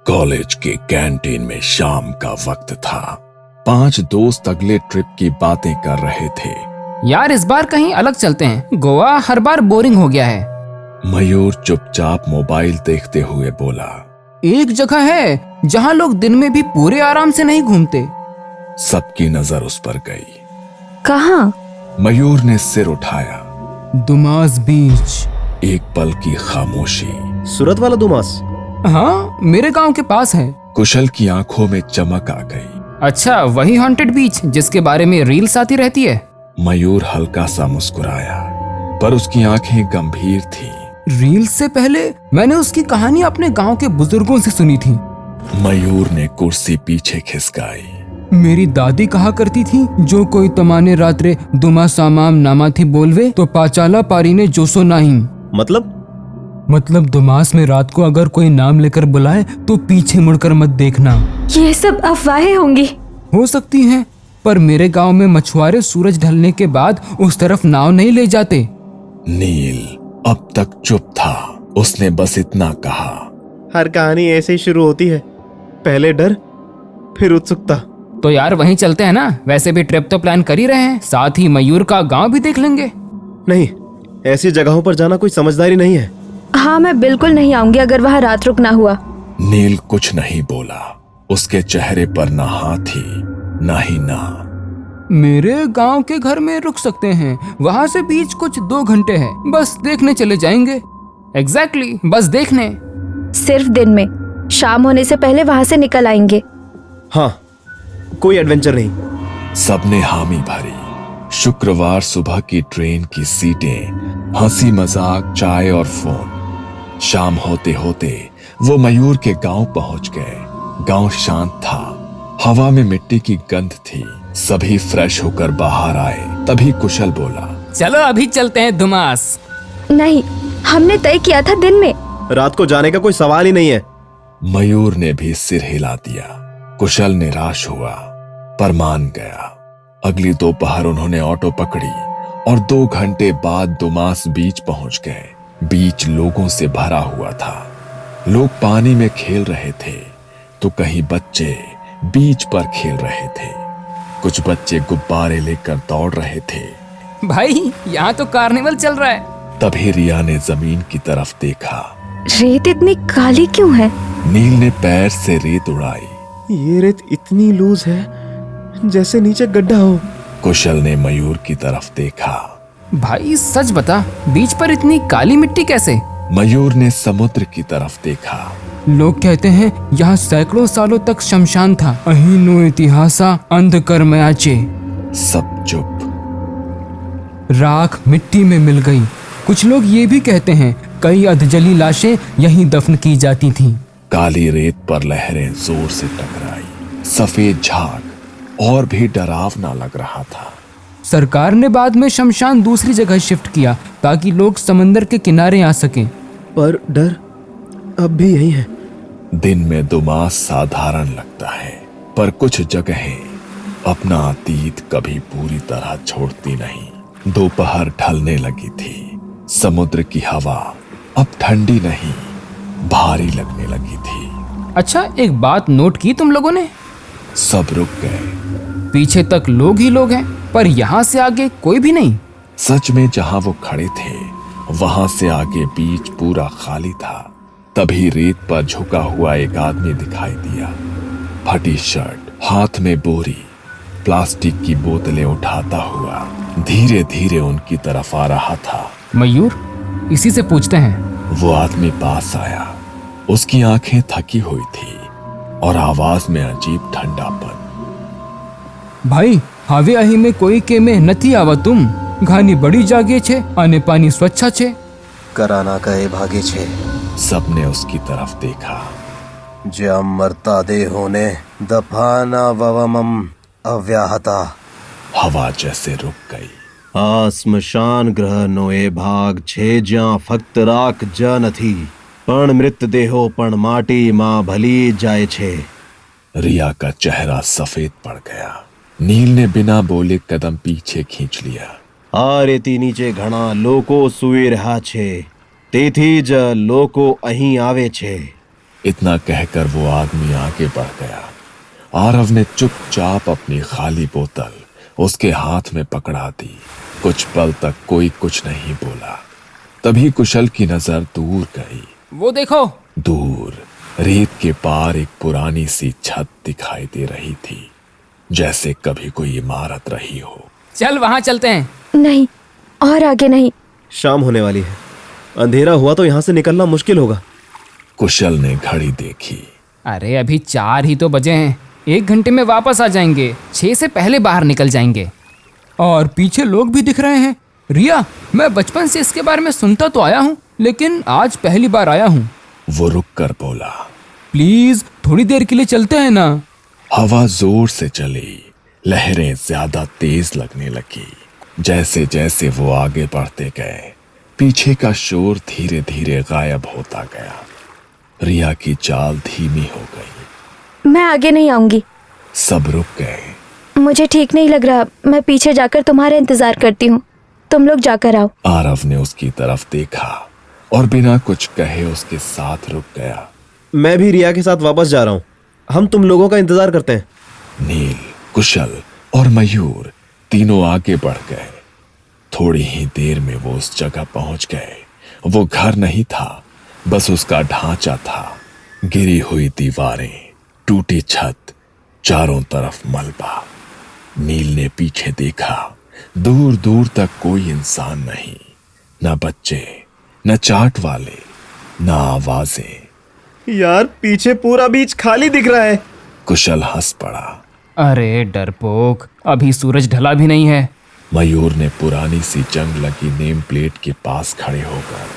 College के canteen में शाम का वक्त था। 5 दोस्त अगले ट्रिप की बातें कर रहे थे। यार इस बार कहीं अलग चलते हैं, गोवा हर बार बोरिंग हो गया है। मयूर चुपचाप मोबाइल देखते हुए बोला, एक जगह है जहाँ लोग दिन में भी पूरे आराम से नहीं घूमते। सबकी नजर उस पर गई। कहाँ? मयूर ने सिर उठाया। दुमास बीच। एक पल की खामोशी। सूरत वाला दुमास? हाँ, मेरे गांव के पास है। कुशल की आंखों में चमक आ गई। अच्छा, वही हॉन्टेड बीच जिसके बारे में रील्स आती रहती है। मयूर हल्का सा मुस्कुराया, पर उसकी आंखें गंभीर थी। रील्स से पहले मैंने उसकी कहानी अपने गांव के बुजुर्गों से सुनी थी। मयूर ने कुर्सी पीछे खिसकाई। मेरी दादी कहा करती थी, जो कोई तमाने रात्रे दुमा सामाम नामा थी बोलवे तो पाचाला पारी ने जोसो नहीं। मतलब दुमास में रात को अगर कोई नाम लेकर बुलाए तो पीछे मुड़कर मत देखना। ये सब अफवाहें होंगी। हो सकती हैं, पर मेरे गांव में मछुआरे सूरज ढलने के बाद उस तरफ नाव नहीं ले जाते। नील अब तक चुप था। उसने बस इतना कहा, हर कहानी ऐसे ही शुरू होती है, पहले डर फिर उत्सुकता। तो यार वहीं चलते हैं ना, वैसे भी ट्रिप तो प्लान कर ही रहे हैं, साथ ही मयूर का गांव भी देख लेंगे। नहीं, ऐसी जगहों पर जाना कोई समझदारी नहीं है। हाँ, मैं बिल्कुल नहीं आऊंगी अगर वहाँ रात रुकना हुआ। नील कुछ नहीं बोला। उसके चेहरे पर ना हाँ थी ना ही ना। मेरे गांव के घर में रुक सकते हैं, वहाँ से बीच कुछ 2 घंटे है, बस देखने चले जाएंगे। एग्जैक्टली, बस देखने। सिर्फ दिन में, शाम होने से पहले वहाँ से निकल आएंगे। हाँ, कोई एडवेंचर नहीं। सबने हामी भरी। शुक्रवार सुबह की ट्रेन की सीटें, हंसी मजाक, चाय और फोन। शाम होते होते वो मयूर के गांव पहुंच गए। गांव शांत था, हवा में मिट्टी की गंध थी। सभी फ्रेश होकर बाहर आए। तभी कुशल बोला, चलो अभी चलते हैं दुमास। नहीं, हमने तय किया था दिन में। रात को जाने का कोई सवाल ही नहीं है। मयूर ने भी सिर हिला दिया। कुशल निराश हुआ पर मान गया। अगली दोपहर उन्होंने ऑटो पकड़ी और 2 घंटे बाद दुमास बीच पहुंच गए। बीच लोगों से भरा हुआ था। लोग पानी में खेल रहे थे तो कहीं बच्चे बीच पर खेल रहे थे। कुछ बच्चे गुब्बारे लेकर दौड़ रहे थे। भाई यहाँ तो कार्निवल चल रहा है। तभी रिया ने जमीन की तरफ देखा। रेत इतनी काली क्यों है? नील ने पैर से रेत उड़ाई। ये रेत इतनी लूज है जैसे नीचे गड्ढा हो। कुशल ने मयूर की तरफ देखा। भाई सच बता, बीच पर इतनी काली मिट्टी कैसे? मयूर ने समुद्र की तरफ देखा। लोग कहते हैं यहाँ सैकड़ों सालों तक शमशान था। अहीनो इतिहासा अंधकर्मयाचे। सब चुप। राख मिट्टी में मिल गई। कुछ लोग ये भी कहते हैं कई अधजली लाशें यहीं दफन की जाती थीं। काली रेत पर लहरें जोर से टकराई। सफेद झाग और भी डरावना लग रहा था। सरकार ने बाद में शमशान दूसरी जगह शिफ्ट किया ताकि लोग समंदर के किनारे आ सकें। पर डर अब भी यही है। दिन में दुमास साधारण लगता है, पर कुछ जगहें अपना अतीत कभी पूरी तरह छोड़ती नहीं। दोपहर ढलने लगी थी। समुद्र की हवा अब ठंडी नहीं, भारी लगने लगी थी। अच्छा, एक बात नोट की तुम लोगों ने? सब रुक गए। पीछे तक लोग ही लोग हैं, पर यहाँ से आगे कोई भी नहीं। सच में जहां वो खड़े थे वहां से आगे बीच पूरा खाली था। तभी रेत पर झुका हुआ एक आदमी दिखाई दिया। फटी शर्ट, हाथ में बोरी, प्लास्टिक की बोतलें उठाता हुआ धीरे धीरे उनकी तरफ आ रहा था। मयूर, इसी से पूछते हैं। वो आदमी पास आया। उसकी आंखें थकी हुई थी और आवाज में अजीब ठंडापन। भाई, हावे अही में कोई के में नथी आवा तुम। घानी बड़ी जागे छे અને पानी स्वच्छ छे। कराना कहे भागे छे। सबने उसकी तरफ देखा। ज्याम मरता दे होने दफाना ववमम अव्याहता। हवा जैसे रुक गई। आ स्मशान ग्रह नोए भाग छे ज्या फक्त राख ज नथी पण मृतदेहो पण माटी मां भली जाए छे। रिया का चेहरा सफेद पड़ गया। नील ने बिना बोले कदम पीछे खींच लिया। आ रेती नीचे घणा लोको सुई रहा छे, તેથી જ લોકો અહીં આવે છે। इतना कहकर वो आदमी आगे बढ़ गया। आरव ने चुपचाप अपनी खाली बोतल उसके हाथ में पकड़ा दी। कुछ पल तक कोई कुछ नहीं बोला। तभी कुशल की नजर दूर गई। वो देखो। दूर रेत के पार एक पुरानी सी छत दिखाई दे रही थी, जैसे कभी कोई इमारत रही हो। चल वहां चलते हैं। नहीं, और आगे नहीं। शाम होने वाली है, अंधेरा हुआ तो यहाँ से निकलना मुश्किल होगा। कुशल ने घड़ी देखी। अरे अभी 4 ही तो बजे हैं, 1 घंटे में वापस आ जाएंगे। 6 से पहले बाहर निकल जाएंगे। और पीछे लोग भी दिख रहे हैं। रिया, मैं बचपन से इसके बारे में सुनता तो आया हूँ, लेकिन आज पहली बार आया हूँ। वो रुक कर बोला, प्लीज थोड़ी देर के लिए चलते हैं ना। हवा जोर से चली, लहरें ज्यादा तेज लगने लगी। जैसे जैसे वो आगे बढ़ते गए, पीछे का शोर धीरे धीरे गायब होता गया। रिया की चाल धीमी हो गई। मैं आगे नहीं आऊंगी। सब रुक गए। मुझे ठीक नहीं लग रहा। मैं पीछे जाकर तुम्हारा इंतजार करती हूँ, तुम लोग जाकर आओ। आरव ने उसकी तरफ देखा और बिना कुछ कहे उसके साथ रुक गया। मैं भी रिया के साथ वापस जा रहा हूँ। हम तुम लोगों का इंतजार करते हैं। नील, कुशल और मयूर तीनों आगे बढ़ गए। थोड़ी ही देर में वो उस जगह पहुंच गए। वो घर नहीं था, बस उसका ढांचा था। गिरी हुई दीवारें, टूटी छत, चारों तरफ मलबा। नील ने पीछे देखा। दूर दूर तक कोई इंसान नहीं, न बच्चे, न चाट वाले, न आवाजें। यार पीछे पूरा बीच खाली दिख रहा है। कुशल हंस पड़ा। अरे डरपोक, अभी सूरज ढला भी नहीं है। मयूर ने पुरानी सी जंग लगी नेम प्लेट के पास खड़े होकर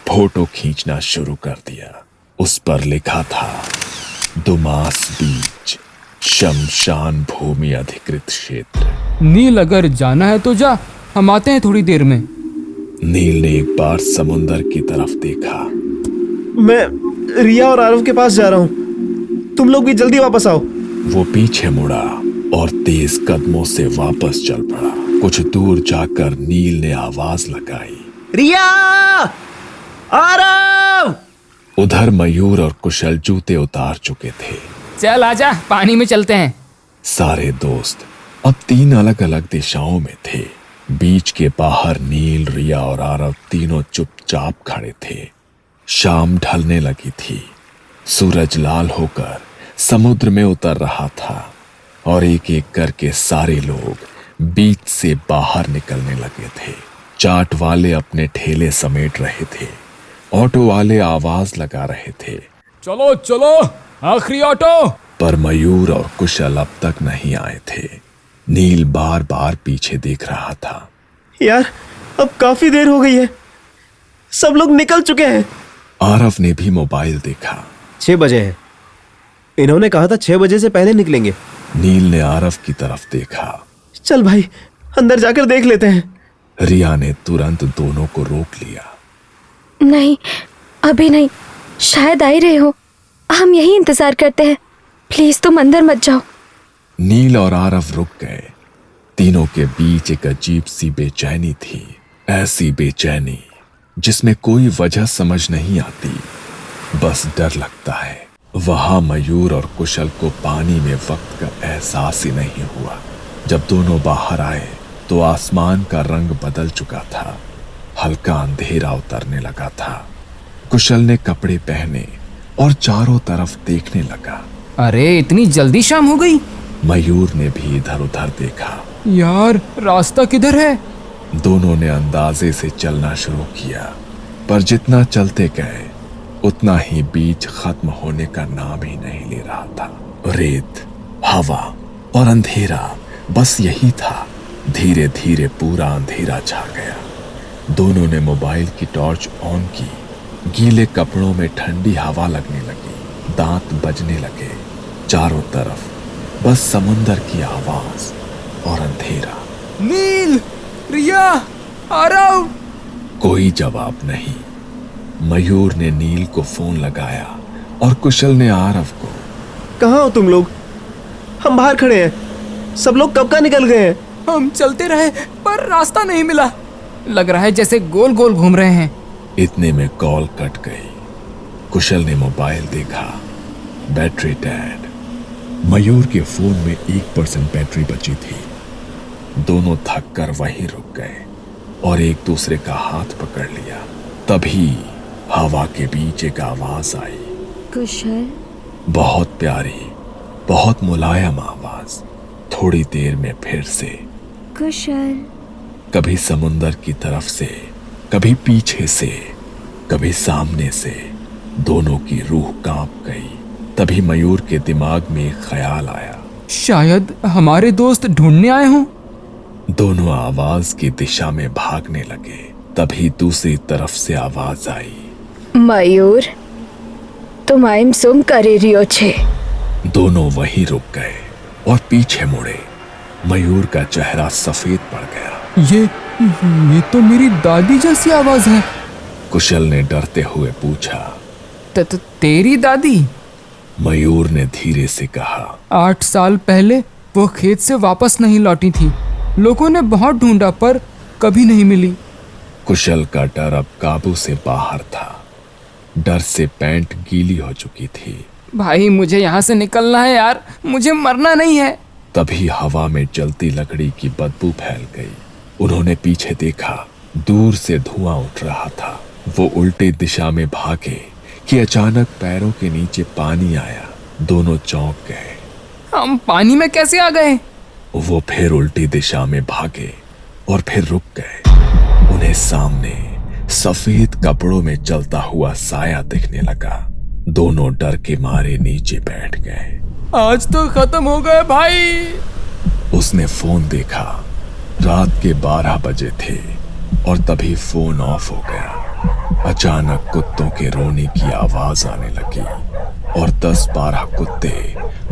फोटो खींचना शुरू कर दिया। उस पर लिखा था, दुमास बीच, शमशान भूमि अधिकृत क्षेत्र। नील, अगर जाना है तो जा, हम आते हैं थोड़ी देर में। नील ने एक बार समुंदर की तरफ देखा। मैं रिया और आरव के पास जा रहा हूँ, तुम लोग भी जल्दी वापस आओ। वो पीछे मुड़ा और तेज कदमों से वापस चल पड़ा। कुछ दूर जाकर नील ने आवाज लगाई, रिया, आरव। उधर मयूर और कुशल जूते उतार चुके थे। चल आजा, पानी में चलते हैं। सारे दोस्त अब 3 अलग अलग दिशाओं में थे। बीच के बाहर नील, रिया और आरव तीनों चुपचाप खड़े थे। शाम ढलने लगी थी। सूरज लाल होकर समुद्र में उतर रहा था और एक एक करके सारे लोग बीच से बाहर निकलने लगे थे। चाट वाले अपने ठेले समेट रहे थे। ऑटो वाले आवाज लगा रहे थे, चलो चलो, आखिरी ऑटो। पर मयूर और कुशल अब तक नहीं आए थे। नील बार बार पीछे देख रहा था। यार अब काफी देर हो गई है, सब लोग निकल चुके हैं। आरव ने भी मोबाइल देखा। 6 बजे हैं, इन्होंने कहा था 6 बजे से पहले निकलेंगे। नील ने आरव की तरफ देखा। चल भाई, अंदर जाकर देख लेते हैं। रिया ने तुरंत दोनों को रोक लिया। नहीं, अभी नहीं, शायद आ ही रहे हो। हम यही इंतजार करते हैं, प्लीज तुम अंदर मत जाओ। नील और आरव रुक गए। तीनों के बीच एक अजीब सी बेचैनी थी। ऐसी बेचैनी जिसमें कोई वजह समझ नहीं आती, बस डर लगता है। वहां मयूर और कुशल को पानी में वक्त का एहसास ही नहीं हुआ। जब दोनों बाहर आए तो आसमान का रंग बदल चुका था। हल्का अंधेरा उतरने लगा था। कुशल ने कपड़े पहने और चारों तरफ देखने लगा। अरे इतनी जल्दी शाम हो गई। मयूर ने भी इधर उधर देखा। यार रास्ता किधर है? दोनों ने अंदाजे से चलना शुरू किया, पर जितना चलते गए उतना ही बीच खत्म होने का नाम ही नहीं ले रहा था। रेत, हवा और अंधेरा, बस यही था। धीरे धीरे पूरा अंधेरा छा गया। दोनों ने मोबाइल की टॉर्च ऑन की। गीले कपड़ों में ठंडी हवा लगने लगी। दांत बजने लगे। चारों तरफ बस समुंदर की आवाज और अंधेरा। नील, रिया, आरव। कोई जवाब नहीं। मयूर ने नील को फोन लगाया और कुशल ने आरव को। कहाँ हो तुम लोग? हम बाहर खड़े हैं, सब लोग कब का निकल गए हैं। हम चलते रहे पर रास्ता नहीं मिला। लग रहा है जैसे गोल गोल घूम रहे हैं। इतने में कॉल कट गई। कुशल ने मोबाइल देखा, बैटरी डेड। मयूर के फोन में 1% बैटरी बची थी। दोनों थक कर वहीं रुक गए और एक दूसरे का हाथ पकड़ लिया। तभी हवा के बीच एक आवाज आई, कुशल। बहुत प्यारी, बहुत मुलायम आवाज। थोड़ी देर में फिर से, कुशल। कभी समुंदर की तरफ से, कभी पीछे से, कभी सामने से। दोनों की रूह कांप गई। तभी मयूर के दिमाग में एक ख्याल आया, शायद हमारे दोस्त ढूंढने आए हों। दोनों आवाज की दिशा में भागने लगे। तभी दूसरी तरफ से आवाज आई, मयूर, तुम आइम सुम करे रियो छे। दोनों वहीं रुक गए और पीछे मुड़े। मयूर का चेहरा सफेद पड़ गया। ये तो मेरी दादी जैसी आवाज है। कुशल ने डरते हुए पूछा, तेरी दादी? मयूर ने धीरे से कहा, 8 साल पहले वो खेत से वापस नहीं लौटी थी। लोगों ने बहुत ढूंढा पर कभी नहीं मिली। कुशल का डर अब काबू से बाहर था। डर से पैंट गीली हो चुकी थी। भाई मुझे यहाँ से निकलना है यार, मुझे मरना नहीं है। तभी हवा में जलती लकड़ी की बदबू फैल गई। उन्होंने पीछे देखा, दूर से धुआं उठ रहा था। वो उल्टे दिशा में भागे कि अचानक पैरों के नीचे पानी आया। दोनों चौंक गए। हम पानी में कैसे आ गए? वो फिर उल्टी दिशा में भागे और फिर रुक गए। उन्हें सामने सफेद कपड़ों में चलता हुआ साया दिखने लगा। दोनों डर के मारे नीचे बैठ गए। आज तो खत्म हो गए भाई। उसने फोन देखा। रात के 12 बजे थे और तभी फोन ऑफ हो गया। अचानक कुत्तों के रोने की आवाज आने लगी और 10-12 कुत्ते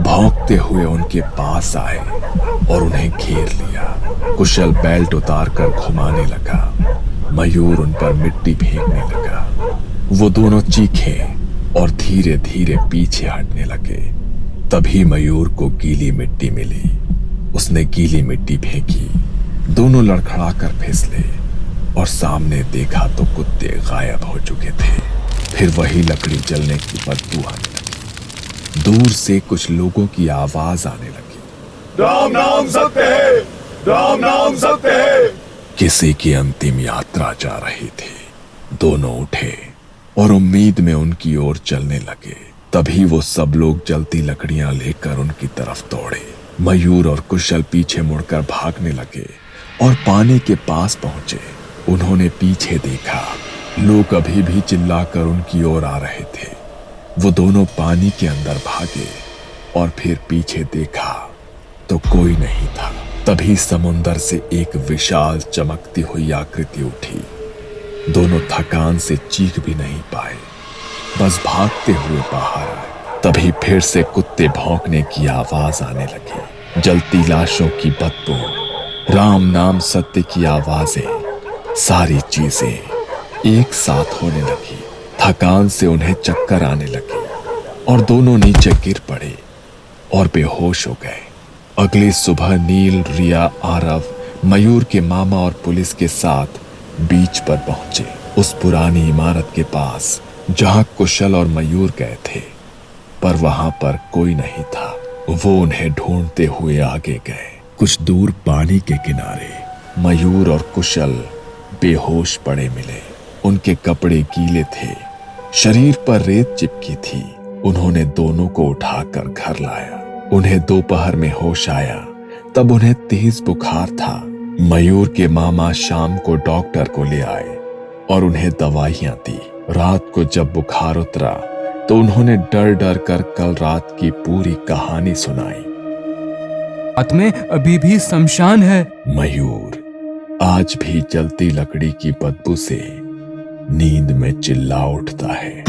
भौंकते हुए उनके पास आए और उन्हें घेर लिया। कुशल बेल्ट उतार कर घुमाने लगा। मयूर उन पर मिट्टी फेंकने लगा। वो दोनों चीखे और धीरे धीरे पीछे हटने लगे। तभी मयूर को गीली मिट्टी मिली। उसने गीली मिट्टी फेंकी। दोनों लड़खड़ाकर फिसले और सामने देखा तो कुत्ते गायब हो चुके थे। फिर वही लकड़ी जलने की बदबू आने लगी। दूर से कुछ लोगों की आवाज आने लगी, राम नाम सत्य है, राम नाम सत्य है। किसी की अंतिम यात्रा जा रही थी। दोनों उठे और उम्मीद में उनकी ओर चलने लगे। तभी वो सब लोग जलती लकड़ियां लेकर उनकी तरफ दौड़े। मयूर और कुशल पीछे मुड़कर भागने लगे और पानी के पास पहुंचे। उन्होंने पीछे देखा, लोग अभी भी चिल्लाकर उनकी ओर आ रहे थे। वो दोनों पानी के अंदर भागे और फिर पीछे देखा तो कोई नहीं था। तभी समुंदर से एक विशाल चमकती हुई आकृति उठी। दोनों थकान से चीख भी नहीं पाए, बस भागते हुए बाहर आए। तभी फिर से कुत्ते भौंकने की आवाज आने लगी। जलती लाशों की बदबू, राम नाम सत्य की आवाजें, सारी चीजें एक साथ होने लगी। थकान से उन्हें चक्कर आने लगे और दोनों नीचे गिर पड़े और बेहोश हो गए। अगली सुबह नील, रिया, आरव, मयूर के मामा और पुलिस के साथ बीच पर पहुंचे, उस पुरानी इमारत के पास जहां कुशल और मयूर गए थे। पर वहां पर कोई नहीं था। वो उन्हें ढूंढते हुए आगे गए। कुछ दूर पानी के किनारे मयूर और कुशल बेहोश पड़े मिले। उनके कपड़े गीले थे, शरीर पर रेत चिपकी थी। उन्होंने दोनों को उठाकर घर लाया। उन्हें दोपहर में होश आया, तब उन्हें तेज बुखार था। मयूर के मामा शाम को डॉक्टर को ले आए और उन्हें दवाइयां दी। रात को जब बुखार उतरा तो उन्होंने डर डर कर कल रात की पूरी कहानी सुनाई। रात में अभी भी शमशान है। मयूर आज भी जलती लकड़ी की बदबू से नींद में चिल्ला उठता है।